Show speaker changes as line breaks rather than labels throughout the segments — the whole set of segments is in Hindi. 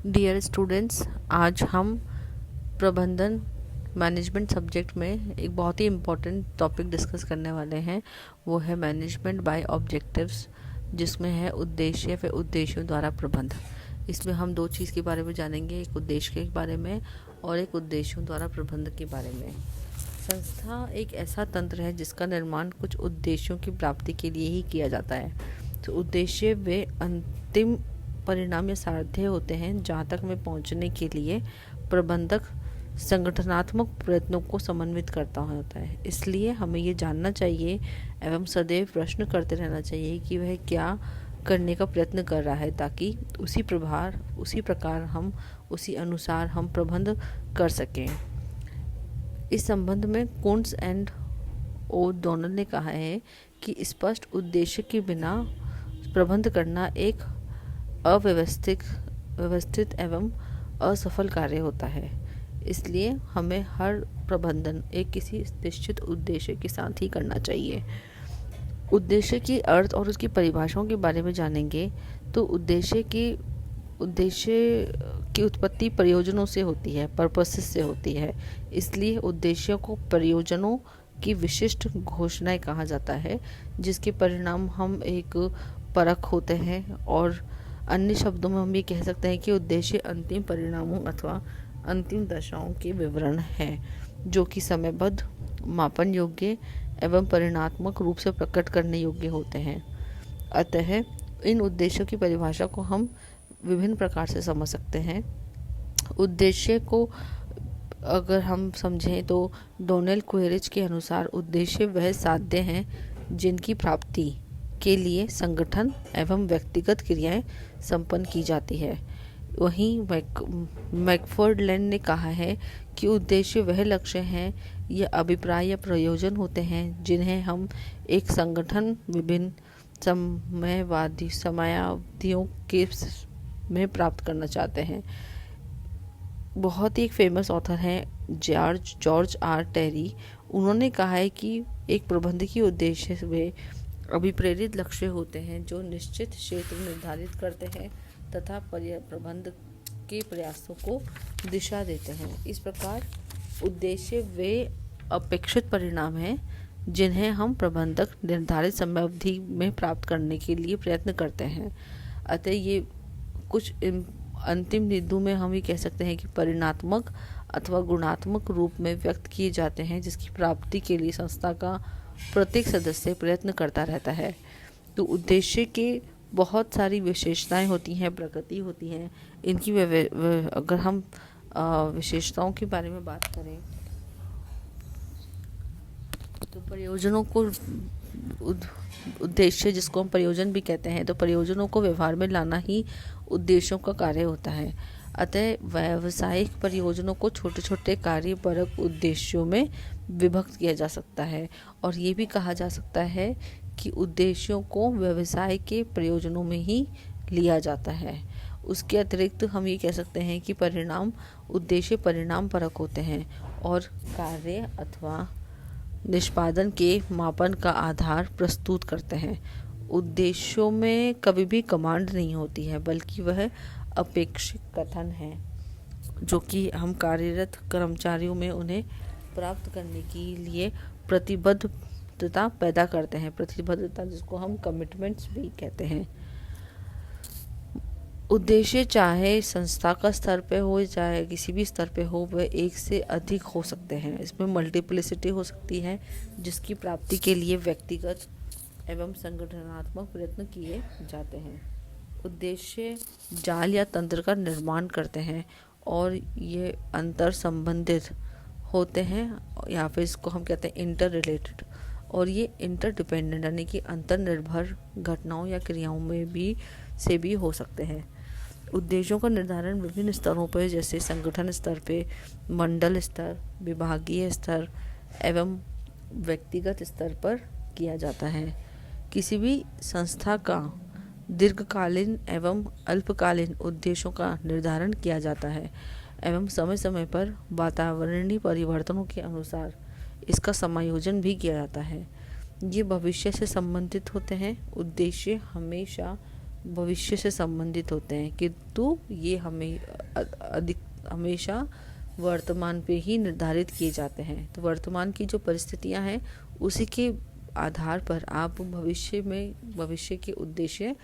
डियर स्टूडेंट्स, आज हम प्रबंधन मैनेजमेंट सब्जेक्ट में एक बहुत ही इम्पोर्टेंट टॉपिक डिस्कस करने वाले हैं। वो है मैनेजमेंट बाय ऑब्जेक्टिव्स, जिसमें है उद्देश्य व उद्देश्यों द्वारा प्रबंध। इसमें हम दो चीज़ के बारे में जानेंगे, एक उद्देश्य के बारे में और एक उद्देश्यों द्वारा प्रबंध के बारे में। संस्था एक ऐसा तंत्र है जिसका निर्माण कुछ उद्देश्यों की प्राप्ति के लिए ही किया जाता है। तो उद्देश्य वे अंतिम परिणाम या साध्य होते हैं जहाँ तक में पहुँचने के लिए प्रबंधक संगठनात्मक प्रयत्नों को समन्वित करता होता है। इसलिए हमें ये जानना चाहिए एवं सदैव प्रश्न करते रहना चाहिए कि वह क्या करने का प्रयत्न कर रहा है, ताकि उसी प्रकार हम उसी अनुसार हम प्रबंध कर सकें। इस संबंध में कुंट्ज एंड ओ डोनल ने कहा है कि स्पष्ट उद्देश्य के बिना प्रबंध करना एक व्यवस्थित एवं असफल कार्य होता है। इसलिए हमें हर प्रबंधन एक किसी निश्चित उद्देश्य के साथ ही करना चाहिए। उद्देश्य की अर्थ और उसकी परिभाषाओं के बारे में जानेंगे तो उद्देश्य की उत्पत्ति प्रयोजनों से होती है, पर्पसेस से होती है। इसलिए उद्देश्यों को प्रयोजनों की विशिष्ट घोषणाएं कहा जाता है, जिसके परिणाम हम एक परख होते हैं। और अन्य शब्दों में हम ये कह सकते हैं कि उद्देश्य अंतिम परिणामों अथवा अंतिम दशाओं के विवरण हैं, जो कि समयबद्ध, मापन योग्य एवं परिणात्मक रूप से प्रकट करने योग्य होते हैं। अतः इन उद्देश्यों की परिभाषा को हम विभिन्न प्रकार से समझ सकते हैं। उद्देश्य को अगर हम समझें तो डोनेल क्वेरिज के अनुसार उद्देश्य वह साध्य हैं जिनकी प्राप्ति के लिए संगठन एवं व्यक्तिगत क्रियाएं संपन्न की जाती है। वहीं मैकफर्डलैंड ने कहा है कि उद्देश्य वह लक्ष्य हैं या अभिप्राय या प्रयोजन होते हैं जिन्हें हम एक संगठन विभिन्न समयावधियों के में प्राप्त करना चाहते हैं। बहुत ही एक फेमस ऑथर हैं जॉर्ज आर टेरी। उन्होंने कहा है कि एक प्रबंधकीय उद्देश्य वे अभिप्रेरित लक्ष्य होते हैं जो निश्चित क्षेत्र निर्धारित करते हैं तथा प्रबंध के प्रयासों को दिशा देते हैं। इस प्रकार उद्देश्य वे अपेक्षित परिणाम हैं जिन्हें हम प्रबंधक निर्धारित समयावधि में प्राप्त करने के लिए प्रयत्न करते हैं। अतः ये कुछ अंतिम बिंदु में हम ये कह सकते हैं कि परिणात्मक अथवा गुणात्मक रूप में व्यक्त किए जाते हैं, जिसकी प्राप्ति के लिए संस्था का प्रत्येक सदस्य प्रयत्न करता रहता है। तो उद्देश्य के बहुत सारी विशेषताएं होती हैं, प्रकृति होती हैं। इनकी अगर हम विशेषताओं के बारे में बात करें तो प्रयोजनों को उद्देश्य, जिसको हम प्रयोजन भी कहते हैं, तो प्रयोजनों को व्यवहार में लाना ही उद्देश्यों का कार्य होता है। अतः व्यावसायिक परियोजनों को छोटे छोटे कार्यपरक उद्देश्यों में विभक्त किया जा सकता है। और ये भी कहा जा सकता है कि उद्देश्यों को व्यवसाय के प्रयोजनों में ही लिया जाता है। उसके अतिरिक्त हम ये कह सकते हैं कि उद्देश्य परिणाम परक होते हैं और कार्य अथवा निष्पादन के मापन का आधार प्रस्तुत करते हैं। उद्देश्यों में कभी भी कमांड नहीं होती है, बल्कि वह अपेक्षित कथन है जो कि हम कार्यरत कर्मचारियों में उन्हें प्राप्त करने के लिए प्रतिबद्धता पैदा करते हैं। प्रतिबद्धता जिसको हम कमिटमेंट्स भी कहते हैं। उद्देश्य चाहे संस्था का स्तर पे हो चाहे किसी भी स्तर पे हो, वह एक से अधिक हो सकते हैं। इसमें मल्टीप्लिसिटी हो सकती है, जिसकी प्राप्ति के लिए व्यक्तिगत एवं संगठनात्मक प्रयत्न किए जाते हैं। उद्देश्य जाल या तंत्र का निर्माण करते हैं और ये अंतर संबंधित होते हैं, या फिर इसको हम कहते हैं इंटर रिलेटेड। और ये इंटरडिपेंडेंट यानी कि अंतर निर्भर घटनाओं या क्रियाओं में भी हो सकते हैं। उद्देश्यों का निर्धारण विभिन्न स्तरों पर, जैसे संगठन स्तर पे, मंडल स्तर, विभागीय स्तर एवं व्यक्तिगत स्तर पर किया जाता है। किसी भी संस्था का दीर्घकालीन एवं अल्पकालीन उद्देश्यों का निर्धारण किया जाता है एवं समय समय पर वातावरणीय परिवर्तनों के अनुसार इसका समायोजन भी किया जाता है। ये भविष्य से संबंधित होते हैं। उद्देश्य हमेशा भविष्य से संबंधित होते हैं, किंतु ये हमें हमेशा वर्तमान पे ही निर्धारित किए जाते हैं। तो वर्तमान की जो परिस्थितियां हैं उसी के आधार पर आप भविष्य के उद्देश्य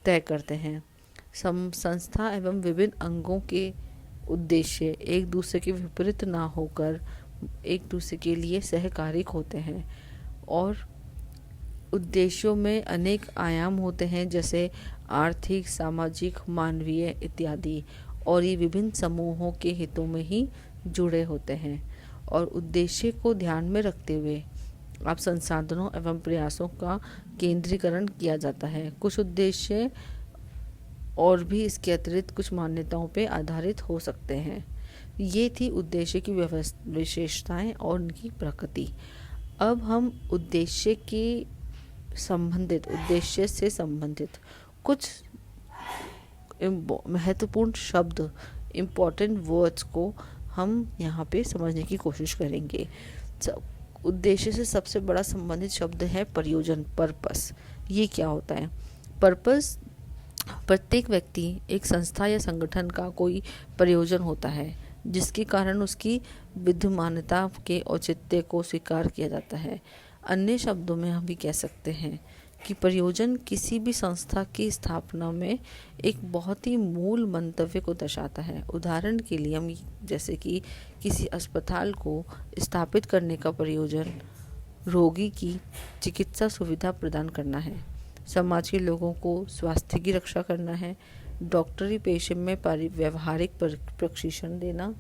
तय करते हैं। संस्था एवं विभिन्न अंगों के उद्देश्य एक दूसरे के विपरीत ना होकर एक दूसरे के लिए सहकारिक होते हैं, और उद्देश्यों में अनेक आयाम होते हैं, जैसे आर्थिक, सामाजिक, मानवीय इत्यादि, और ये विभिन्न समूहों के हितों में ही जुड़े होते हैं। और उद्देश्य को ध्यान में रखते हुए आप संसाधनों एवं प्रयासों का केंद्रीकरण किया जाता है। कुछ उद्देश्य और भी इसके अतिरिक्त कुछ मान्यताओं पर आधारित हो सकते हैं। ये थी उद्देश्य की विशेषताएं और उनकी प्रकृति। अब हम उद्देश्य से संबंधित कुछ महत्वपूर्ण शब्द, इम्पोर्टेंट वर्ड्स को हम यहाँ पे समझने की कोशिश करेंगे। उद्देश्य से सबसे बड़ा संबंधित शब्द है प्रयोजन, पर्पस। ये क्या होता है? पर्पस प्रत्येक व्यक्ति, एक संस्था या संगठन का कोई प्रयोजन होता है जिसके कारण उसकी विद्यमानता के औचित्य को स्वीकार किया जाता है। अन्य शब्दों में हम भी कह सकते हैं कि प्रयोजन किसी भी संस्था की स्थापना में एक बहुत ही मूल मंतव्य को दर्शाता है। उदाहरण के लिए हम जैसे कि किसी अस्पताल को स्थापित करने का प्रयोजन रोगी की चिकित्सा सुविधा प्रदान करना है, समाज के लोगों को स्वास्थ्य की रक्षा करना है, डॉक्टरी पेशे में व्यवहारिक प्रशिक्षण देना,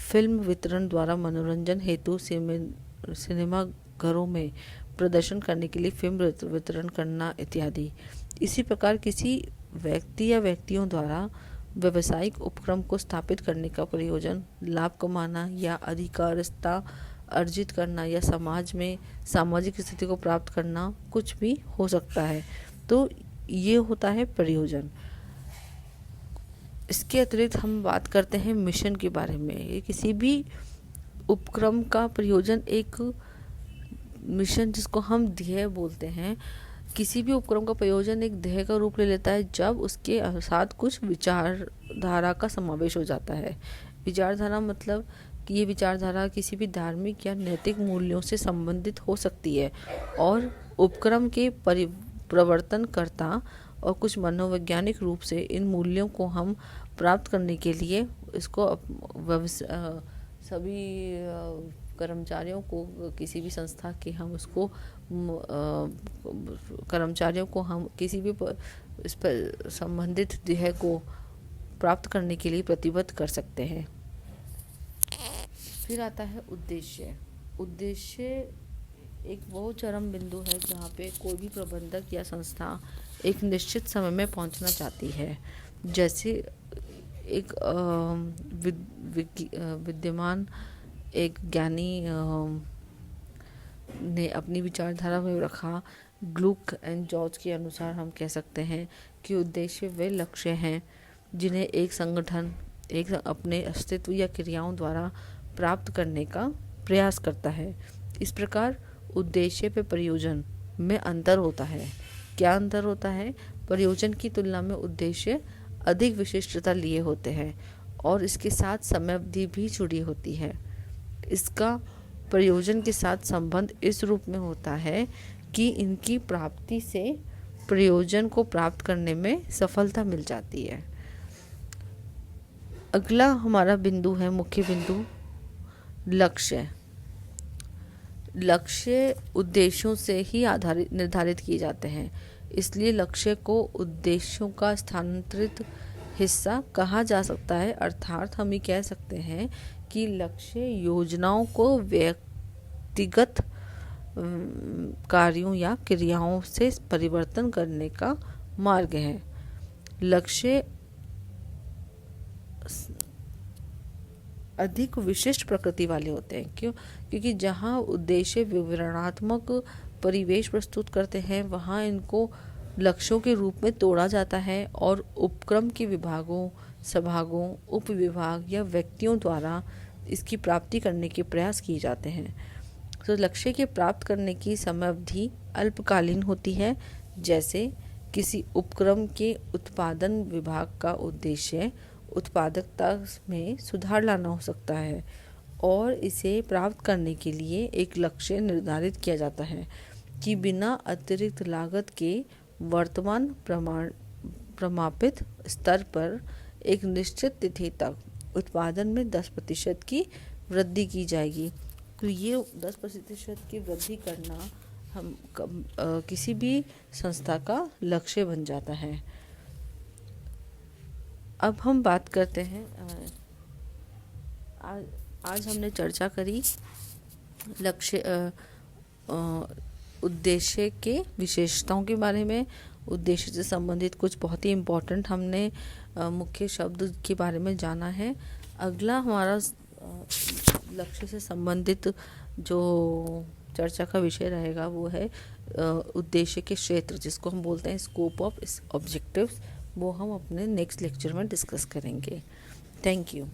फिल्म वितरण द्वारा मनोरंजन हेतु सिनेमा घरों में प्रदर्शन करने के लिए फिल्म वितरण करना इत्यादि। इसी प्रकार किसी व्यक्ति या व्यक्तियों द्वारा व्यावसायिक उपक्रम को स्थापित करने का प्रयोजन लाभ कमाना या अधिकारिता अर्जित करना या समाज में सामाजिक स्थिति को प्राप्त करना कुछ भी हो सकता है। तो ये होता है प्रयोजन। इसके अतिरिक्त हम बात करते हैं मिशन के बारे में। किसी भी उपक्रम का प्रयोजन एक मिशन, जिसको हम ध्येय बोलते हैं, किसी भी उपक्रम का प्रयोजन एक ध्येय का रूप ले लेता है जब उसके साथ कुछ विचारधारा का समावेश हो जाता है। विचारधारा मतलब कि ये विचारधारा किसी भी धार्मिक या नैतिक मूल्यों से संबंधित हो सकती है और उपक्रम के प्रवर्तनकर्ता और कुछ मनोवैज्ञानिक रूप से इन मूल्यों को हम प्राप्त करने के लिए इसको सभी कर्मचारियों को, किसी भी संस्था के हम उसको कर्मचारियों को हम किसी भी इस पर संबंधित ध्येय को प्राप्त करने के लिए प्रतिबद्ध कर सकते हैं। फिर आता है उद्देश्य। उद्देश्य एक वो चरम बिंदु है जहाँ पे कोई भी प्रबंधक या संस्था एक निश्चित समय में पहुँचना चाहती है। जैसे एक विद्यमान एक ज्ञानी ने अपनी विचारधारा में रखा। ग्लूक एंड जॉर्ज के अनुसार हम कह सकते हैं कि उद्देश्य वे लक्ष्य हैं जिन्हें एक संगठन एक अपने अस्तित्व या क्रियाओं द्वारा प्राप्त करने का प्रयास करता है। इस प्रकार उद्देश्य पे प्रयोजन में अंतर होता है। क्या अंतर होता है? प्रयोजन की तुलना में उद्देश्य अधिक विशिष्टता लिए होते हैं और इसके साथ समय अवधि भी जुड़ी होती है। इसका प्रयोजन के साथ संबंध इस रूप में होता है कि इनकी प्राप्ति से प्रयोजन को प्राप्त करने में सफलता मिल जाती है। अगला हमारा बिंदु है, मुख्य बिंदु, लक्ष्य। लक्ष्य उद्देश्यों से ही निर्धारित किए जाते हैं, इसलिए लक्ष्य को उद्देश्यों का स्थानांतरित हिस्सा कहा जा सकता है। अर्थात हम ये कह सकते हैं कि लक्ष्य योजनाओं को व्यक्तिगत कार्यों या क्रियाओं से परिवर्तन करने का मार्ग है। लक्ष्य अधिक विशिष्ट प्रकृति वाले होते हैं। क्यों? क्योंकि जहाँ उद्देश्य विवरणात्मक परिवेश प्रस्तुत करते हैं वहाँ इनको लक्ष्यों के रूप में तोड़ा जाता है और उपक्रम के विभागों, सभागों, उपविभाग या व्यक्तियों द्वारा इसकी प्राप्ति करने के प्रयास किए जाते हैं। तो लक्ष्य के प्राप्त करने की समय अवधि अल्पकालीन होती है, जैसे किसी उपक्रम के उत्पादन विभाग का उद्देश्य उत्पादकता में सुधार लाना हो सकता है और इसे प्राप्त करने के लिए एक लक्ष्य निर्धारित किया जाता है कि बिना अतिरिक्त लागत के वर्तमान प्रमापित स्तर पर एक निश्चित तिथि तक उत्पादन में 10% की वृद्धि की जाएगी। तो ये 10% की वृद्धि करना किसी भी संस्था का लक्ष्य बन जाता है। अब हम बात करते हैं, आज हमने चर्चा करी लक्ष्य उद्देश्य के विशेषताओं के बारे में। उद्देश्य से संबंधित कुछ बहुत ही इम्पोर्टेंट हमने मुख्य शब्द के बारे में जाना है। अगला हमारा लक्ष्य से संबंधित जो चर्चा का विषय रहेगा वो है उद्देश्य के क्षेत्र, जिसको हम बोलते हैं स्कोप ऑफ ऑब्जेक्टिव्स। वो हम अपने नेक्स्ट लेक्चर में डिस्कस करेंगे। Thank you.